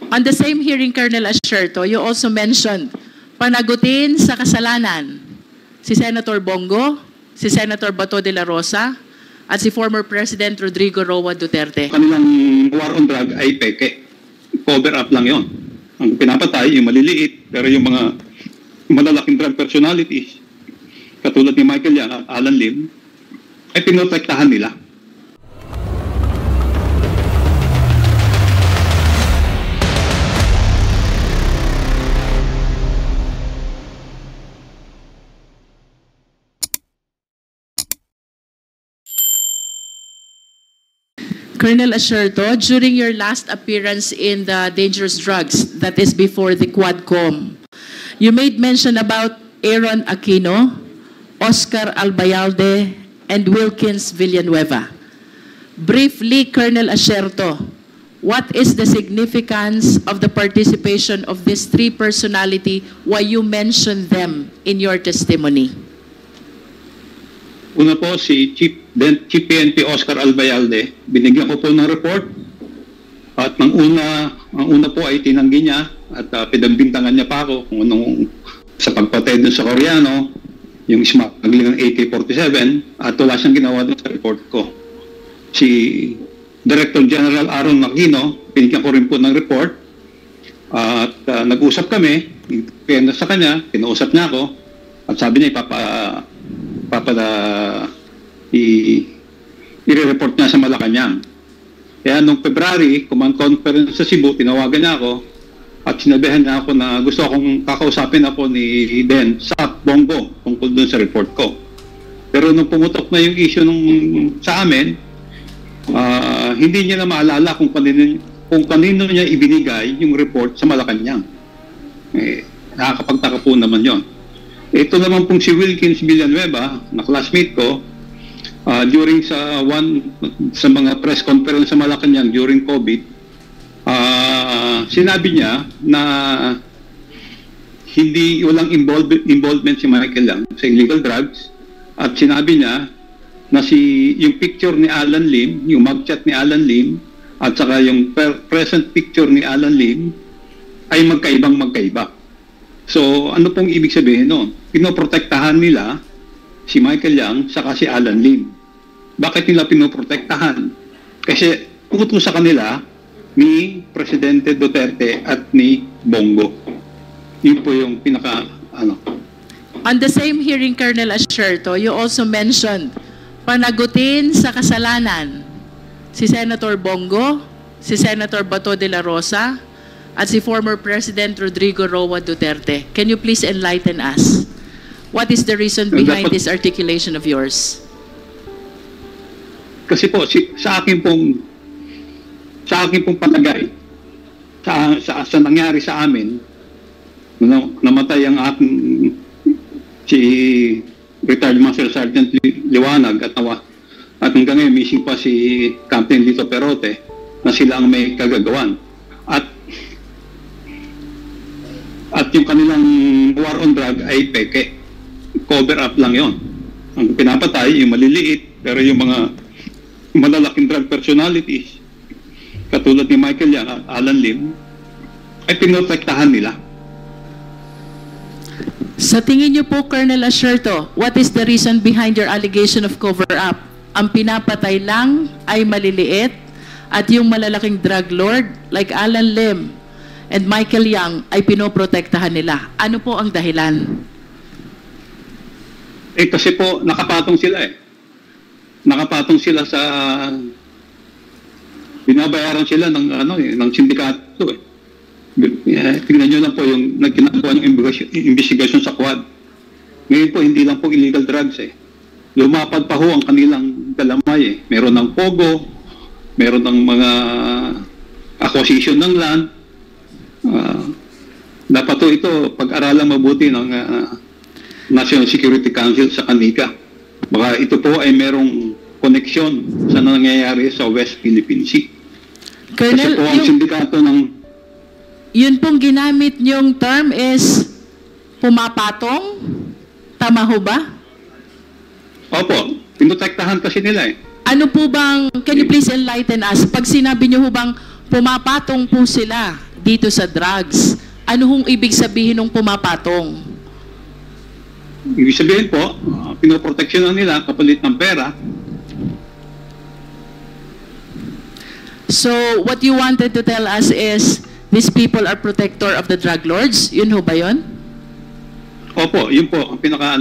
On the same hearing, Colonel Asherto, you also mentioned panagutin sa kasalanan si Senator Bongo, si Senator Bato de la Rosa, at si former President Rodrigo Roa Duterte. Kanilang war on drug ay peke. Cover up lang yon. Ang pinapatay, yung maliliit, pero yung mga malalaking drug personalities, katulad ni Michael Yang at Alan Lim, ay pinotektahan nila. Colonel Asherto, during your last appearance in the dangerous drugs, that is before the Quadcom, you made mention about Aaron Aquino, Oscar Albayalde, and Wilkins Villanueva. Briefly, Colonel Asherto, what is the significance of the participation of these three personalities? Why you mention them in your testimony? Una po, si Chief PNP Oscar Albayalde, binigyan ko po ng report at ang una po ay tinanggi niya at pinagbintangan niya pa ako kung anong sa pagpatay dun sa Koreano, yung smuggling ng AK-47 at wala siyang ginawa dun sa report ko. Si Director General Aaron Aquino, binigyan ko rin po ng report at nag-usap kami, sa kanya, pinausap niya ako at sabi niya i-report niya sa Malacanang. Kaya nung February, command conference sa Cebu, tinawagan niya ako at sinabihan niya ako na gusto akong kakausapin ako ni Den sa Bongo tungkol dun sa report ko. Pero nung pumutok na yung issue sa amin, hindi niya na maalala kung kanino niya ibinigay yung report sa Malacanang. Nakakapagtaka po naman yon. Ito naman pong si Wilkins Villanueva, na classmate ko, during sa mga press conference sa Malacanang during COVID, sinabi niya na walang involvement si Michael Yang sa illegal drugs at sinabi niya na yung picture ni Alan Lim, yung mugshot ni Alan Lim at saka yung present picture ni Alan Lim ay magkaiba. So, ano pong ibig sabihin noon? Pinoprotektahan nila si Michael Yang saka si Alan Lim. Bakit nila pinoprotektahan? Kasi utos sa kanila ni Presidente Duterte at ni Bongo. Yun po yung On the same hearing, Colonel Asherto, you also mentioned panagutin sa kasalanan si Senator Bongo, si Senator Bato de la Rosa, at si former President Rodrigo Roa Duterte. Can you please enlighten us? What is the reason behind this articulation of yours? Kasi po, sa akin pong palagay, sa nangyari sa amin, namatay ang aking si retired Master Sergeant Liwanag at hanggang ngayon missing pa si Captain Lito Perote na sila ang may kagagawan. At yung kanilang war on drug ay peke. Cover up lang yon. Ang pinapatay, yung maliliit, pero yung mga malalaking drug personalities, katulad ni Michael Yang at Alan Lim, ay pinotektahan nila. Sa tingin niyo po, Colonel Asherto, what is the reason behind your allegation of cover up? Ang pinapatay lang ay maliliit at yung malalaking drug lord like Alan Lim and Michael Yang ay pinoprotektahan nila. Ano po ang dahilan? Kasi po nakapatong sila Nakapatong sila sa binabayaran sila ng sindikato Tingnan niyo lang po yung nagkinagawa ng investigasyon sa Quad. Ngayon po hindi lang po illegal drugs Lumapad pa ho ang kanilang dalamay Meron ng pogo, meron ng mga acquisition ng land. Dapat ito pag-aralan mabuti ng National Security Council sa Kanika. Baka ito po ay merong koneksyon sa nangyayari sa West Philippine Sea. Colonel, kasi po ang sindikato ng... Yun pong ginamit niyong term is pumapatong? Tama ho ba? Opo, pinotektahan kasi nila Ano po bang, can you please enlighten us? Pag sinabi niyo ho bang pumapatong po sila dito sa drugs. Ano hong ibig sabihin ng pumapatong? Ibig sabihin po, pinoproteksyonan nila kapalit ng pera. So, what you wanted to tell us is, these people are protector of the drug lords? Yun ho ba yun? Opo, yun po ang pinaka